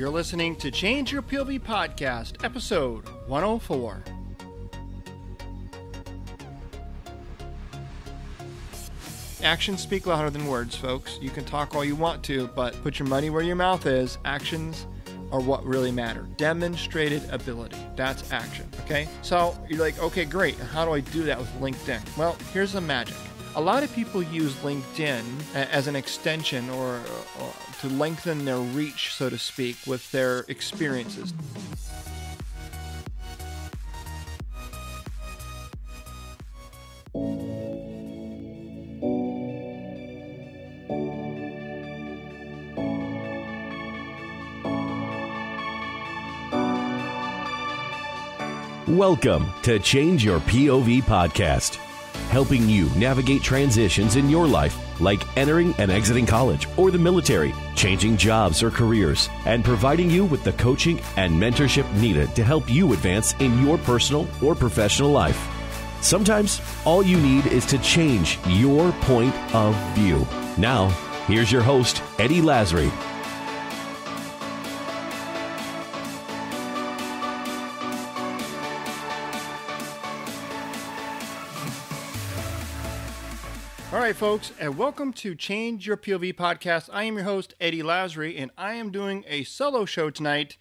You're listening to Change Your POV Podcast, episode 104. Actions speak louder than words, folks. You can talk all you want to, but put your money where your mouth is. Actions are what really matter. Demonstrated ability. That's action, okay? So you're like, okay, great. How do I do that with LinkedIn? Well, here's the magic. A lot of people use LinkedIn as an extension or to lengthen their reach, so to speak, with their experiences. Welcome to Change Your POV Podcast, helping you navigate transitions in your life, like entering and exiting college or the military, changing jobs or careers, and providing you with the coaching and mentorship needed to help you advance in your personal or professional life. Sometimes all you need is to change your point of view. Now, here's your host, Eddie Lazary. All right, folks, and welcome to Change Your POV Podcast. I am your host, Eddie Lazary, and I am doing a solo show tonight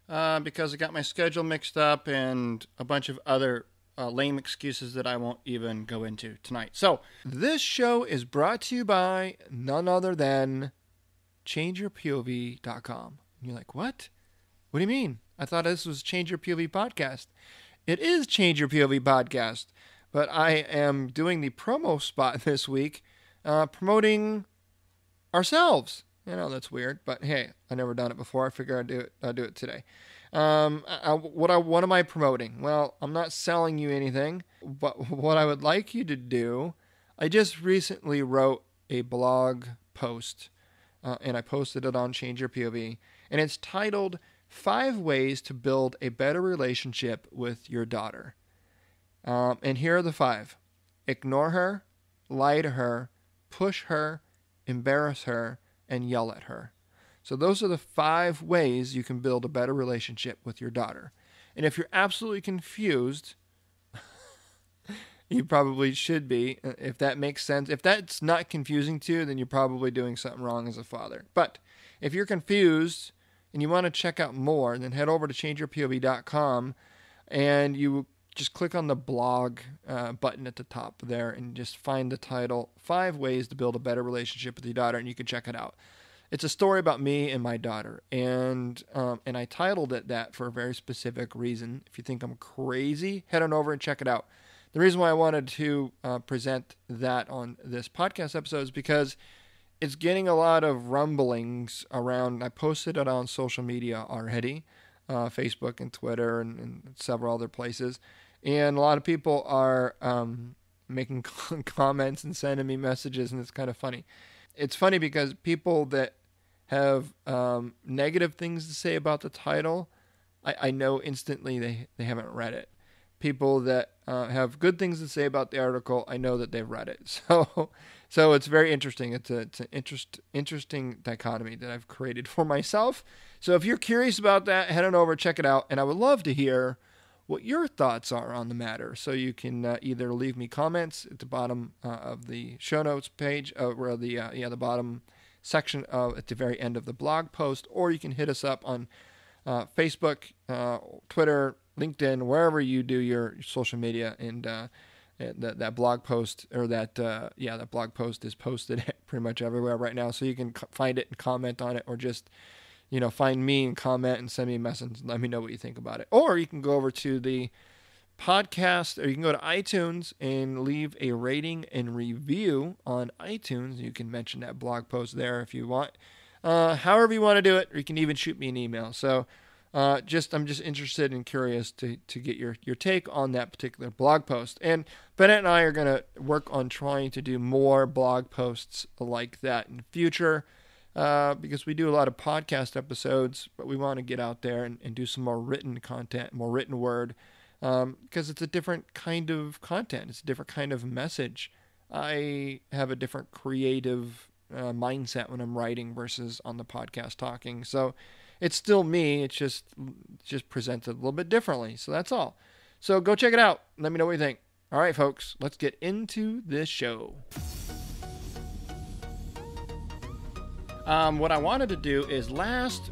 because I got my schedule mixed up and a bunch of other lame excuses that I won't even go into tonight. So, this show is brought to you by none other than changeyourpov.com. And you're like, what? What do you mean? I thought this was Change Your POV Podcast. It is Change Your POV Podcast. But I am doing the promo spot this week, promoting ourselves. You know, that's weird, but hey, I've never done it before. I figure I'd do it today. What am I promoting? Well, I'm not selling you anything, but what I would like you to do, I just recently wrote a blog post, and I posted it on Change Your POV, and it's titled 5 Ways to Build a Better Relationship with Your Daughter. And here are the 5. Ignore her, lie to her, push her, embarrass her, and yell at her. So those are the 5 ways you can build a better relationship with your daughter. And if you're absolutely confused, you probably should be, if that makes sense. If that's not confusing to you, then you're probably doing something wrong as a father. But if you're confused and you want to check out more, then head over to changeyourpov.com and you just click on the blog button at the top there and just find the title, 5 Ways to Build a Better Relationship with Your Daughter, and you can check it out. It's a story about me and my daughter, and I titled it that for a very specific reason. If you think I'm crazy, head on over and check it out. The reason why I wanted to present that on this podcast episode is because it's getting a lot of rumblings around. I posted it on social media already, Facebook and Twitter and several other places. And a lot of people are making comments and sending me messages, and it's kind of funny. It's funny because people that have negative things to say about the title, I know instantly they haven't read it. People that have good things to say about the article, I know that they've read it. So it's very interesting. It's an interesting dichotomy that I've created for myself. So if you're curious about that, head on over, check it out. And I would love to hear what your thoughts are on the matter. So you can either leave me comments at the bottom of the show notes page, or the bottom section at the very end of the blog post, or you can hit us up on Facebook, Twitter, LinkedIn, wherever you do your social media, and that blog post that blog post is posted pretty much everywhere right now, so you can find it and comment on it, or just find me and comment and send me a message and let me know what you think about it. Or you can go over to the podcast, or you can go to iTunes and leave a rating and review on iTunes. You can mention that blog post there if you want. However you want to do it, or you can even shoot me an email. So I'm just interested and curious to get your take on that particular blog post. And Bennett and I are going to work on trying to do more blog posts like that in the future. Because we do a lot of podcast episodes, but we want to get out there and do some more written content, more written word, because it's a different kind of content. It's a different kind of message. I have a different creative mindset when I'm writing versus on the podcast talking. So It's still me. It's just presented a little bit differently. So that's all. So go check it out. Let me know what you think. All right, folks, let's get into this show. What I wanted to do is last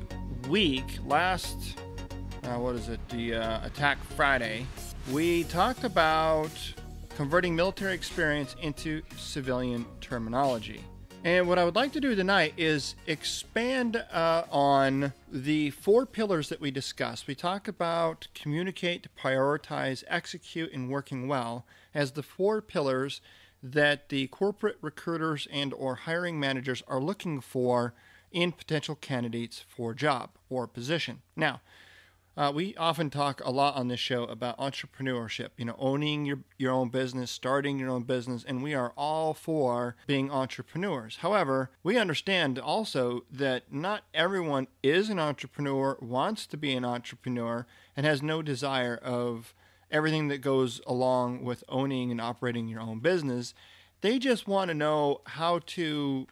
the Attack Friday, we talked about converting military experience into civilian terminology. And what I would like to do tonight is expand on the 4 pillars that we discussed. We talked about communicate, prioritize, execute, and working well as the 4 pillars that the corporate recruiters and or hiring managers are looking for in potential candidates for job or position. Now, we often talk a lot on this show about entrepreneurship, owning your own business, starting your own business, and we are all for being entrepreneurs. However, we understand also that not everyone is an entrepreneur, wants to be an entrepreneur, and has no desire of everything that goes along with owning and operating your own business. They just want to know how to,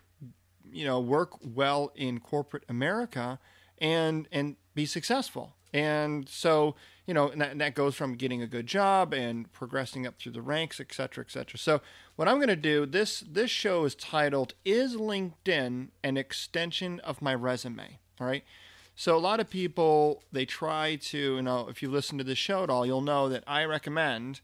work well in corporate America and be successful. And so, and that goes from getting a good job and progressing up through the ranks, et cetera, et cetera. So what I'm going to do, this show is titled, Is LinkedIn an Extension of My Resume? All right. So a lot of people, they try to, if you listen to this show at all, you'll know that I recommend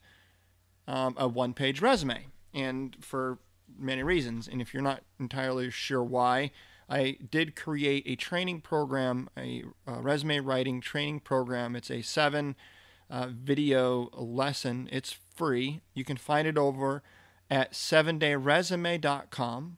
a one-page resume, and for many reasons. And if you're not entirely sure why, I did create a training program, a resume writing training program. It's a 7 video lesson. It's free. You can find it over at 7dayresume.com,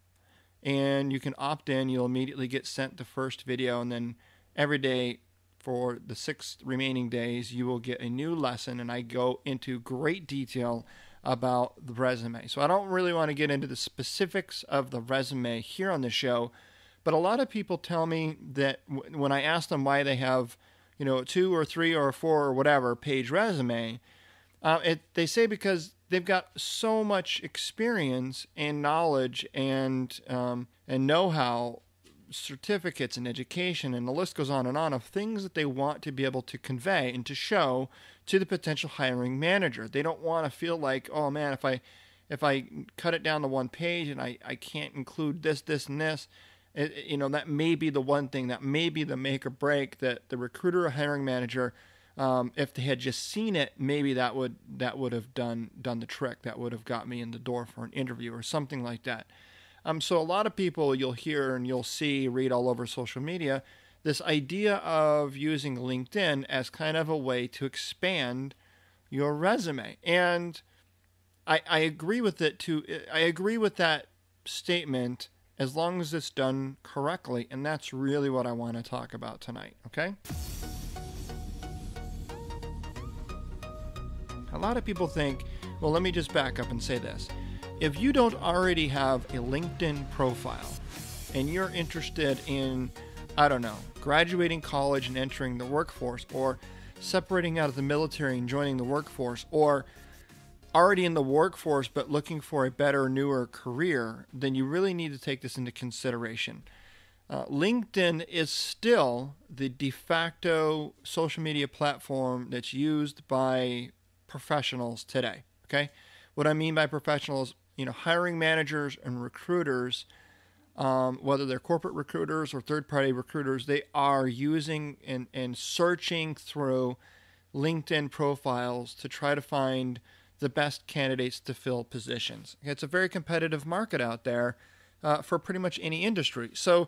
and you can opt in. You'll immediately get sent the first video, and then every day for the 6 remaining days, you will get a new lesson, and I go into great detail about the resume. So I don't really want to get into the specifics of the resume here on the show, but a lot of people tell me that when I ask them why they have, 2 or 3 or 4 or whatever page resume, they say because they've got so much experience and knowledge and know-how, certificates and education, and the list goes on of things that they want to be able to convey and to show to the potential hiring manager. They don't want to feel like, oh man, if I cut it down to one page and I can't include this, and this, that may be the one thing, that may be the make or break that the recruiter or hiring manager, if they had just seen it, maybe that would have done the trick. That would have got me in the door for an interview or something like that. So a lot of people you'll hear and you'll see, read all over social media, this idea of using LinkedIn as kind of a way to expand your resume. And I agree with it too. I agree with that statement as long as it's done correctly. And that's really what I want to talk about tonight. Okay? A lot of people think, well, let me just back up and say this. If you don't already have a LinkedIn profile and you're interested in, graduating college and entering the workforce, or separating out of the military and joining the workforce, or already in the workforce but looking for a better, newer career, then you really need to take this into consideration. LinkedIn is still the de facto social media platform that's used by professionals today. Okay? What I mean by professionals, hiring managers and recruiters, whether they're corporate recruiters or third-party recruiters, they are using and searching through LinkedIn profiles to try to find the best candidates to fill positions. It's a very competitive market out there for pretty much any industry. So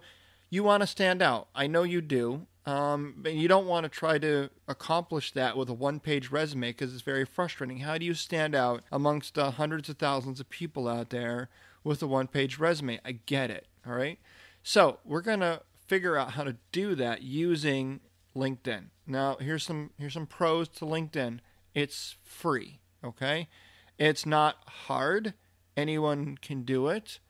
you want to stand out. I know you do. But you don't want to try to accomplish that with a one-page resume because it's very frustrating. How do you stand out amongst hundreds of thousands of people out there with a one-page resume? I get it, all right? So we're going to figure out how to do that using LinkedIn. Now, here's some pros to LinkedIn. It's free, okay? It's not hard. Anyone can do it.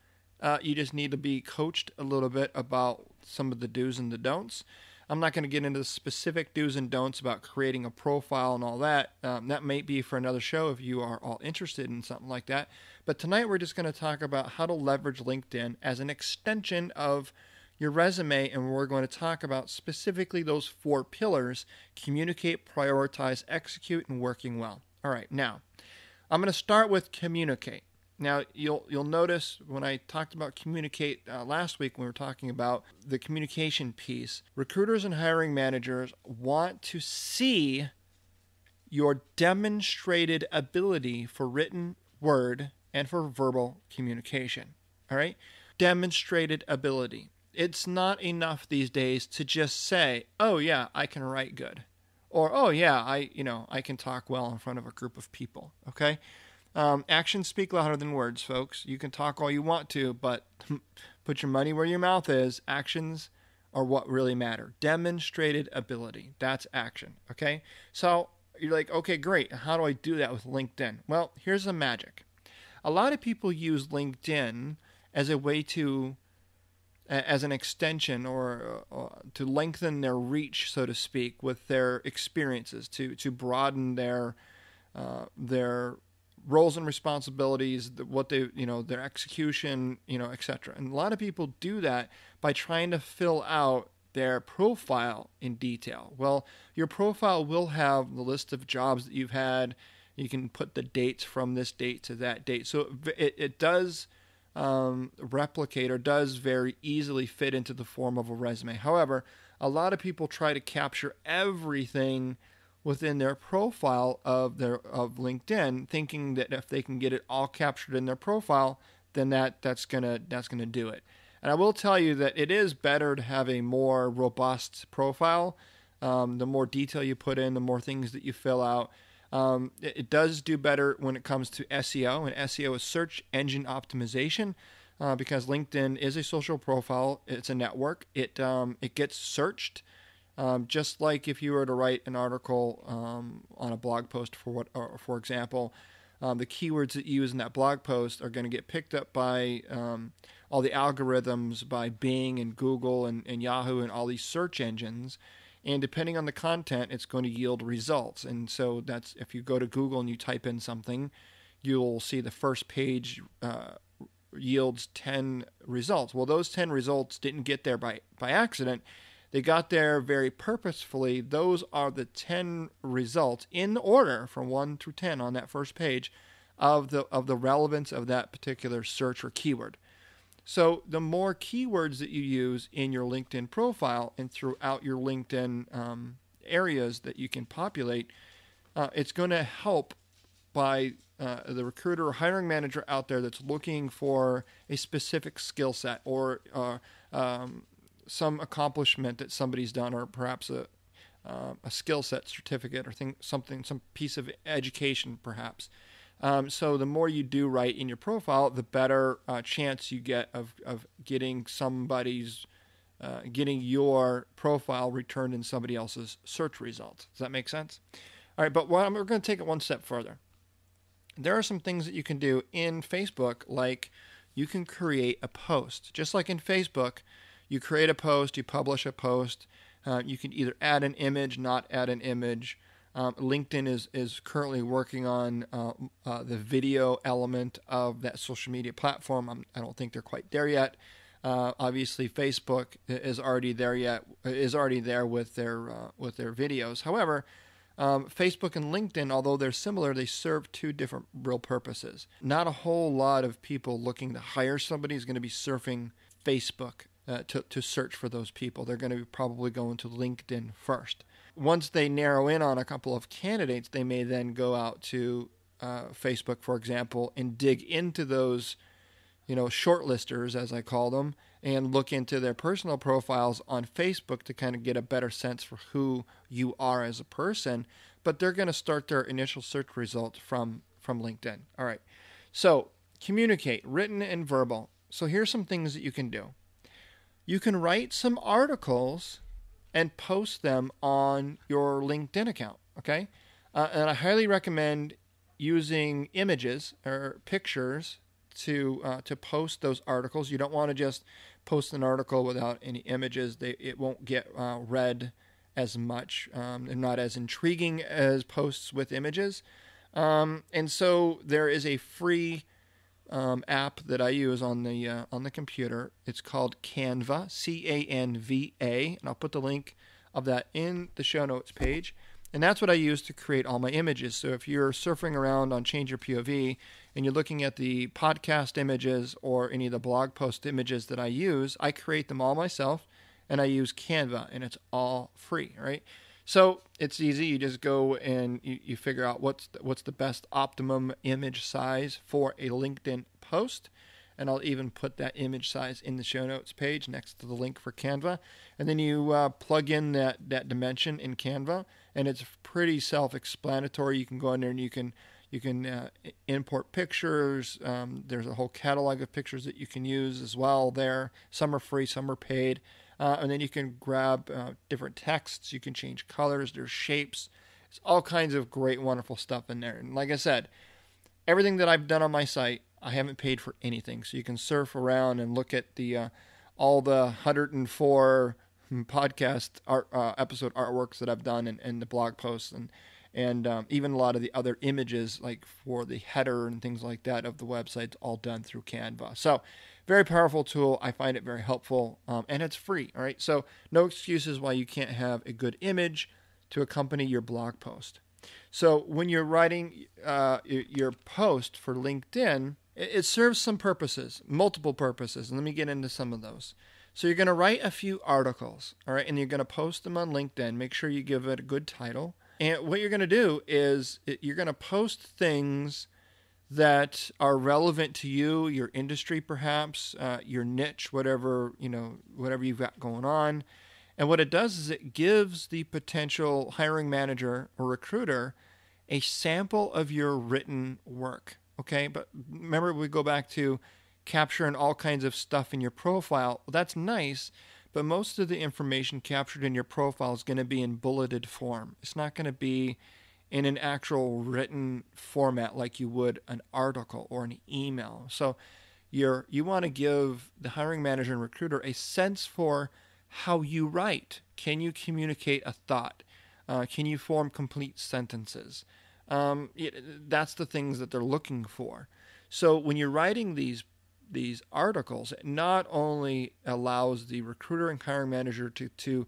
You just need to be coached a little bit about some of the do's and the don'ts. I'm not going to get into the specific do's and don'ts about creating a profile and all that. That may be for another show if you are all interested in something like that. But tonight we're just going to talk about how to leverage LinkedIn as an extension of your resume, and we're going to talk about specifically those 4 pillars: communicate, prioritize, execute, and working well. All right, now I'm going to start with communicate. Now, you'll notice when I talked about communicate last week, when we were talking about the communication piece, recruiters and hiring managers want to see your demonstrated ability for written word and for verbal communication. All right? Demonstrated ability. It's not enough these days to just say, "Oh yeah, I can write good," or "Oh yeah, I can talk well in front of a group of people." Okay? Actions speak louder than words, folks. You can talk all you want to, but put your money where your mouth is. Actions are what really matter. Demonstrated ability. That's action. Okay? So you're like, okay, great. How do I do that with LinkedIn? Well, here's the magic. A lot of people use LinkedIn as a way to, as an extension or to lengthen their reach, so to speak, with their experiences, to broaden their roles and responsibilities, what they, their execution, etc. And a lot of people do that by trying to fill out their profile in detail. Well, your profile will have the list of jobs that you've had. You can put the dates from this date to that date. So it does replicate, or does very easily fit into the form of a resume. However, a lot of people try to capture everything within their profile of LinkedIn, thinking that if they can get it all captured in their profile, then that's gonna do it. And I will tell you that it is better to have a more robust profile. The more detail you put in, the more things that you fill out. It does do better when it comes to SEO, and SEO is search engine optimization, because LinkedIn is a social profile. It's a network. It gets searched. Just like if you were to write an article on a blog post, for example, the keywords that you use in that blog post are going to get picked up by all the algorithms, by Bing and Google and Yahoo and all these search engines. And depending on the content, it's going to yield results. And so that's, if you go to Google and you type in something, you'll see the first page yields 10 results. Well, those 10 results didn't get there by accident. They got there very purposefully. Those are the 10 results in order from 1 through 10 on that first page of the relevance of that particular search or keyword. So the more keywords that you use in your LinkedIn profile and throughout your LinkedIn areas that you can populate, it's going to help by the recruiter or hiring manager out there that's looking for a specific skill set or some accomplishment that somebody's done, or perhaps a skill set certificate or some piece of education perhaps. So the more you do write in your profile, the better chance you get of getting getting your profile returned in somebody else's search results. Does that make sense? All right, but we're going to take it one step further. There are some things that you can do in Facebook, like you can create a post. Just like in Facebook, you create a post, you publish a post. You can either add an image, not add an image. LinkedIn is currently working on the video element of that social media platform. I don't think they're quite there yet. Obviously, Facebook is already there with their videos. However, Facebook and LinkedIn, although they're similar, they serve two different real purposes. Not a whole lot of people looking to hire somebody is going to be surfing Facebook to search for those people. They're going to be probably going to LinkedIn first. Once they narrow in on a couple of candidates, they may then go out to Facebook, for example, and dig into those, shortlisters, as I call them, and look into their personal profiles on Facebook to kind of get a better sense for who you are as a person. But they're going to start their initial search results from LinkedIn. All right. So communicate, written and verbal. So here's some things that you can do. You can write some articles and post them on your LinkedIn account, okay? And I highly recommend using images or pictures to post those articles. You don't want to just post an article without any images. It won't get read as much. They're not as intriguing as posts with images. And so there is a free app that I use on the computer. It's called Canva, Canva, and I'll put the link of that in the show notes page. And that's what I use to create all my images. So if you're surfing around on Change Your POV and you're looking at the podcast images or any of the blog post images that I use, I create them all myself, and I use Canva, and it's all free, right? So it's easy. You just go and you figure out what's the best optimum image size for a LinkedIn post. And I'll even put that image size in the show notes page next to the link for Canva. And then you plug in that dimension in Canva, and it's pretty self-explanatory. You can go in there and you can import pictures. There's a whole catalog of pictures that you can use as well there. Some are free, some are paid. And then you can grab different texts. You can change colors. There's shapes. There's all kinds of great, wonderful stuff in there. And like I said, everything that I've done on my site, I haven't paid for anything. So you can surf around and look at the all the 104 podcast episode artworks that I've done and the blog posts and even a lot of the other images, like for the header and things like that of the website, all done through Canva. So very powerful tool. I find it very helpful, and it's free. All right, so no excuses why you can't have a good image to accompany your blog post. So when you're writing your post for LinkedIn, it serves some purposes, multiple purposes, and let me get into some of those. So you're going to write a few articles, all right, and you're going to post them on LinkedIn. Make sure you give it a good title. And what you're going to do is you're going to post things that are relevant to you, your industry perhaps, your niche, whatever you've got going on. And what it does is it gives the potential hiring manager or recruiter a sample of your written work. Okay, but remember, we go back to capturing all kinds of stuff in your profile. Well, that's nice, but most of the information captured in your profile is going to be in bulleted form. It's not going to be in an actual written format like you would an article or an email. So you want to give the hiring manager and recruiter a sense for how you write. Can you communicate a thought? Can you form complete sentences? That's the things that they're looking for. So when you're writing these articles, it not only allows the recruiter and hiring manager to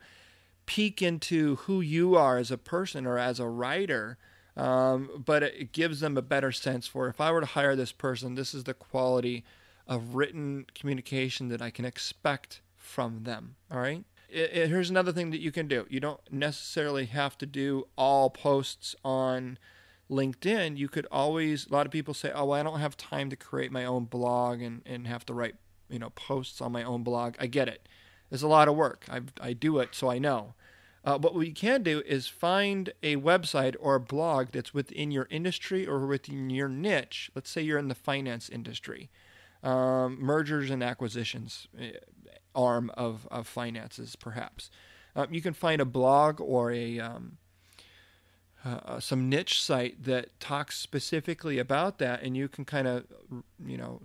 peek into who you are as a person or as a writer, but it gives them a better sense for, if I were to hire this person, this is the quality of written communication that I can expect from them. All right. Here's another thing that you can do. You don't necessarily have to do all posts on LinkedIn. You could always, a lot of people say, oh, well, I don't have time to create my own blog and have to write, posts on my own blog. I get it. There's a lot of work. I do it, so I know. What we can do is find a website or a blog that's within your industry or within your niche. Let's say you're in the finance industry, mergers and acquisitions arm of finances, perhaps. You can find a blog or some niche site that talks specifically about that, and you can kind of,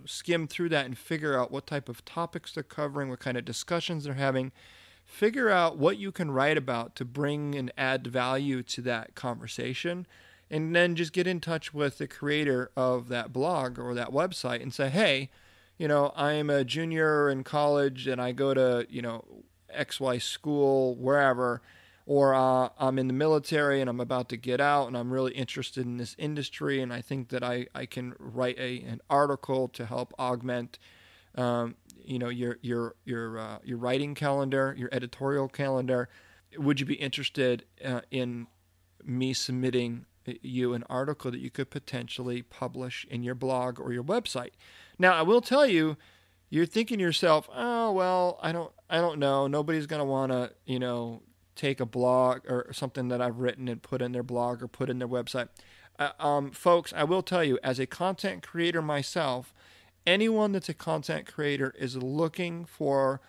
skim through that and figure out what type of topics they're covering, what kind of discussions they're having. Figure out what you can write about to bring and add value to that conversation, and then just get in touch with the creator of that blog or that website and say, hey, I'm a junior in college and I go to, XY school, wherever, or I'm in the military and I'm about to get out and I'm really interested in this industry, and I think that I can write an article to help augment your writing calendar, your editorial calendar. Would you be interested in me submitting you an article that you could potentially publish in your blog or your website? Now, I will tell you, you're thinking to yourself, oh, well, I don't know. Nobody's going to want to, take a blog or something that I've written and put in their blog or put in their website. Folks, I will tell you, as a content creator myself, anyone that's a content creator is looking for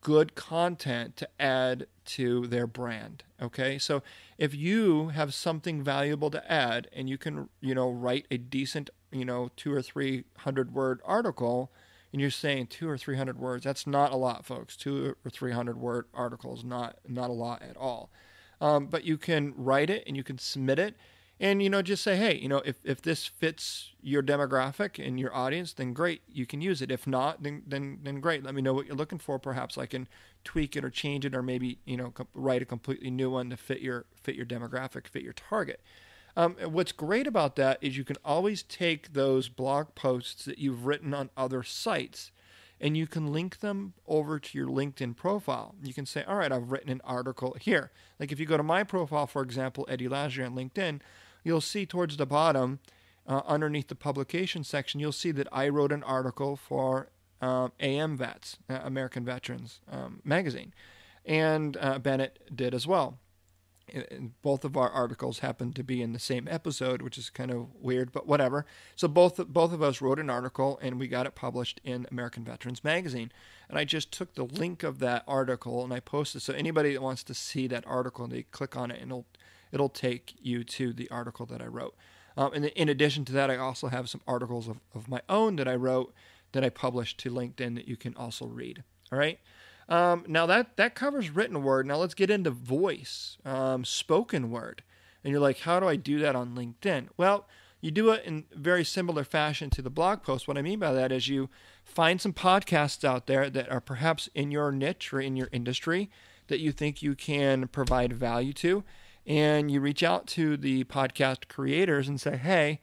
good content to add to their brand. Okay, so if you have something valuable to add and you can, write a decent, 200 or 300 word article, and you're saying 200 or 300 words, that's not a lot, folks. 200 or 300 word articles, not a lot at all. But you can write it and you can submit it, And, just say, hey, if this fits your demographic and your audience, then great, you can use it. If not, then great. Let me know what you're looking for. Perhaps I can tweak it or change it, or maybe, write a completely new one to fit your demographic, fit your target. What's great about that is you can always take those blog posts that you've written on other sites and you can link them over to your LinkedIn profile. You can say, all right, I've written an article here. Like if you go to my profile, for example, Eddie Lazzari on LinkedIn, you'll see towards the bottom, underneath the publication section, you'll see that I wrote an article for AM Vets, American Veterans magazine, and Bennett did as well. And both of our articles happen to be in the same episode, which is kind of weird, but whatever. So both of us wrote an article, and we got it published in American Veterans magazine. And I just took the link of that article and I posted. So anybody that wants to see that article, they click on it, and it'll take you to the article that I wrote. And in addition to that, I also have some articles of my own that I wrote that I published to LinkedIn that you can also read. All right. Now that covers written word. Now let's get into voice, spoken word. And you're like, how do I do that on LinkedIn? Well, you do it in very similar fashion to the blog post. What I mean by that is you find some podcasts out there that are perhaps in your niche or in your industry that you think you can provide value to. And you reach out to the podcast creators and say, hey,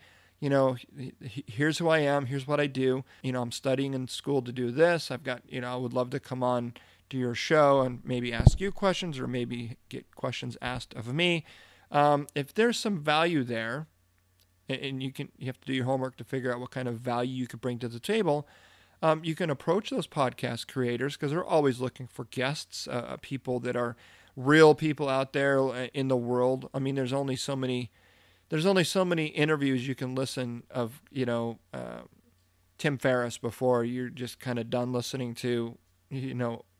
here's who I am. Here's what I do. I'm studying in school to do this. I've got, I would love to come on to your show and maybe ask you questions or maybe get questions asked of me. If there's some value there, and you have to do your homework to figure out what kind of value you could bring to the table, you can approach those podcast creators because they're always looking for guests, people that are real people out there in the world. I mean, there's only so many interviews you can listen of, Tim Ferriss before you're just kind of done listening to,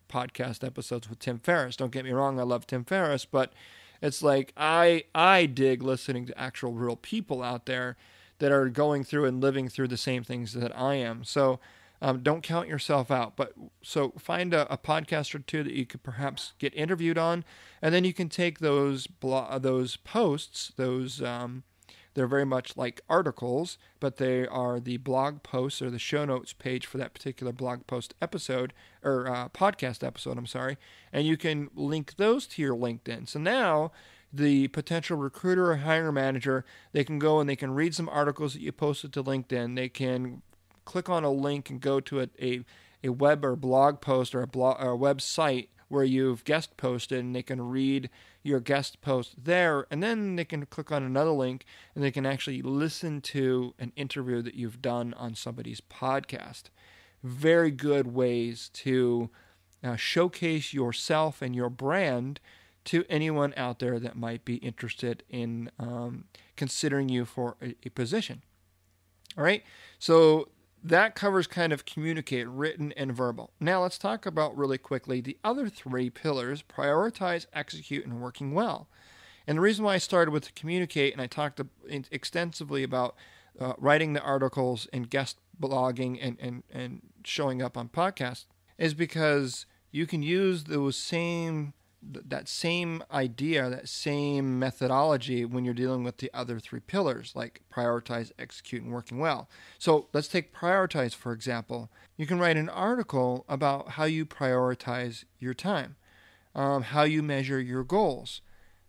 podcast episodes with Tim Ferriss. Don't get me wrong, I love Tim Ferriss, but it's like I dig listening to actual real people out there that are going through and living through the same things that I am. So don't count yourself out. But so find a podcast or two that you could perhaps get interviewed on, and then you can take those posts, they're very much like articles, but they are the blog posts or the show notes page for that particular blog post episode or podcast episode, and you can link those to your LinkedIn. So now the potential recruiter or hiring manager, they can go and they can read some articles that you posted to LinkedIn. They can click on a link and go to a web or blog post or a website where you've guest posted, and they can read your guest post there, and then they can click on another link and they can actually listen to an interview that you've done on somebody's podcast. Very good ways to showcase yourself and your brand to anyone out there that might be interested in considering you for a position. All right, so that covers kind of communicate, written and verbal. Now let's talk about really quickly the other three pillars: prioritize, execute, and working well. And the reason why I started with the communicate, and I talked extensively about writing the articles and guest blogging and showing up on podcasts, is because you can use that same idea, that same methodology when you're dealing with the other three pillars, like prioritize, execute, and working well. So let's take prioritize, for example. You can write an article about how you prioritize your time, how you measure your goals,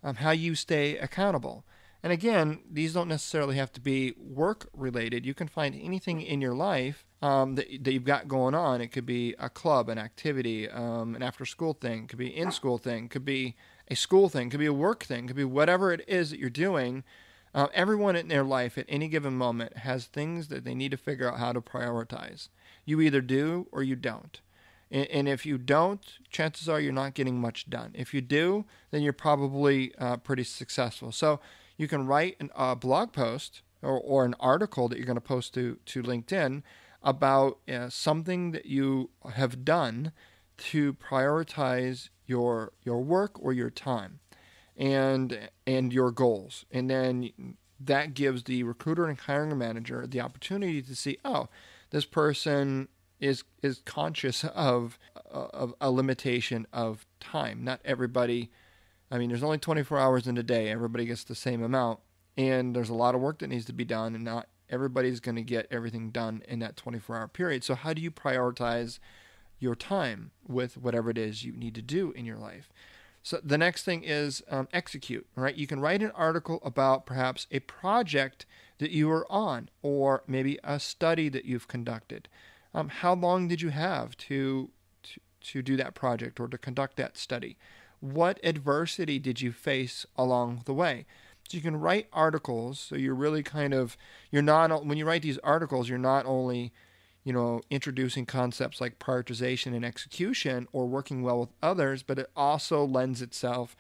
how you stay accountable. And again, these don't necessarily have to be work related. You can find anything in your life that you've got going on. It could be a club, an activity, an after school thing, it could be an in-school thing, it could be a school thing, it could be a work thing, it could be whatever it is that you're doing. Everyone in their life at any given moment has things that they need to figure out how to prioritize. You either do or you don't. And if you don't, chances are you're not getting much done. If you do, then you're probably pretty successful. So you can write a blog post or an article that you're going to post to LinkedIn about something that you have done to prioritize your work or your time and your goals. And then that gives the recruiter and hiring manager the opportunity to see, oh, this person is conscious of a limitation of time. Not everybody, there's only 24 hours in a day. Everybody gets the same amount. And there's a lot of work that needs to be done, and not everybody's going to get everything done in that 24-hour period. So how do you prioritize your time with whatever it is you need to do in your life? So the next thing is execute, right? You can write an article about perhaps a project that you were on, or maybe a study that you've conducted. How long did you have to do that project or to conduct that study? What adversity did you face along the way? So you can write articles. So you're really when you write these articles, you're not only, introducing concepts like prioritization and execution or working well with others, but it also lends itself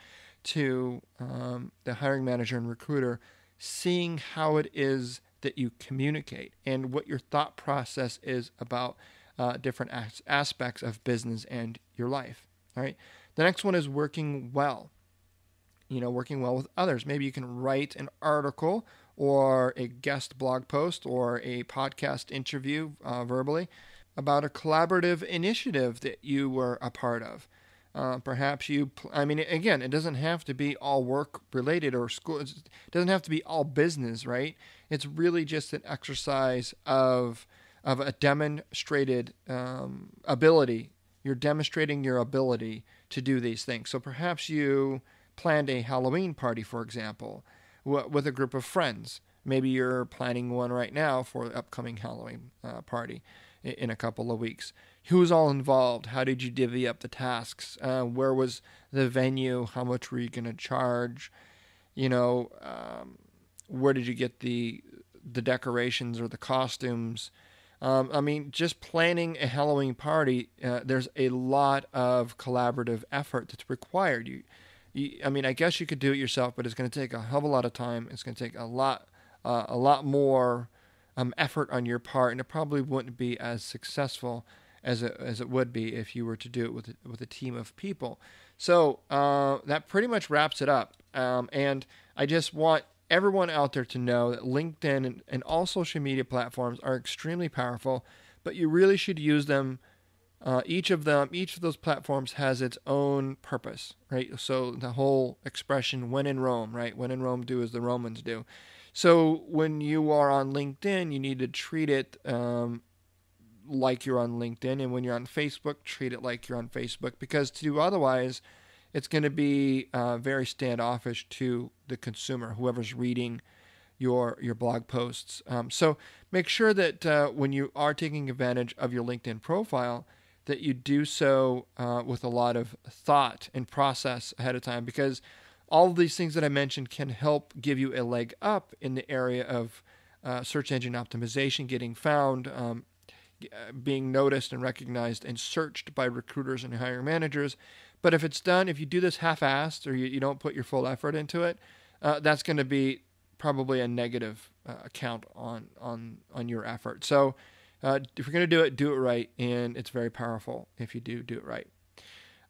to the hiring manager and recruiter seeing how it is that you communicate and what your thought process is about different aspects of business and your life. All right. The next one is working well. Working well with others. Maybe you can write an article or a guest blog post or a podcast interview verbally about a collaborative initiative that you were a part of. Perhaps again, it doesn't have to be all work related or school. It doesn't have to be all business, right? It's really just an exercise of a demonstrated ability. You're demonstrating your ability to do these things. So perhaps you planned a Halloween party, for example, with a group of friends. Maybe you're planning one right now for the upcoming Halloween party in a couple of weeks. Who's all involved? How did you divvy up the tasks? Where was the venue? How much were you going to charge? Where did you get the decorations or the costumes? Just planning a Halloween party, there's a lot of collaborative effort that's required. I guess you could do it yourself, but it's going to take a hell of a lot of time. It's going to take a lot more effort on your part, and it probably wouldn't be as successful as it would be if you were to do it with a team of people. So that pretty much wraps it up. And I just want everyone out there to know that LinkedIn and all social media platforms are extremely powerful, but you really should use them. Each of those platforms has its own purpose, right? So the whole expression, when in Rome, right? When in Rome, do as the Romans do. So when you are on LinkedIn, you need to treat it like you're on LinkedIn. And when you're on Facebook, treat it like you're on Facebook, because to do otherwise, it's going to be very standoffish to the consumer, whoever's reading your blog posts. So make sure that when you are taking advantage of your LinkedIn profile, that you do so with a lot of thought and process ahead of time, because all of these things that I mentioned can help give you a leg up in the area of search engine optimization, getting found, being noticed and recognized and searched by recruiters and hiring managers. But if you do this half-assed or you don't put your full effort into it, that's going to be probably a negative account on your effort. So if you're going to do it right, and it's very powerful if you do it right.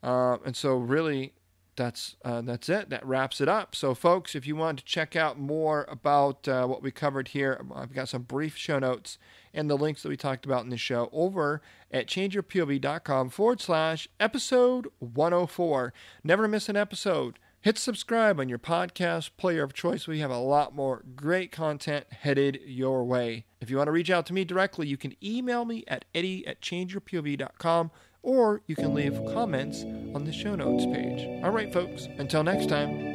And so really, that's it. That wraps it up. So folks, if you want to check out more about what we covered here, I've got some brief show notes and the links that we talked about in the show over at changeyourpov.com/episode 104. Never miss an episode. Hit subscribe on your podcast player of choice. We have a lot more great content headed your way. If you want to reach out to me directly, you can email me at eddie@changeyourpov.com, or you can leave comments on the show notes page. All right, folks, until next time.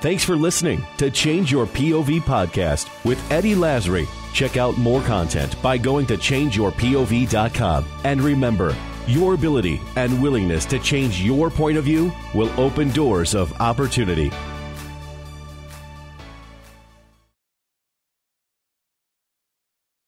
Thanks for listening to Change Your POV podcast with Eddie Lazary. Check out more content by going to changeyourpov.com. And remember, your ability and willingness to change your point of view will open doors of opportunity.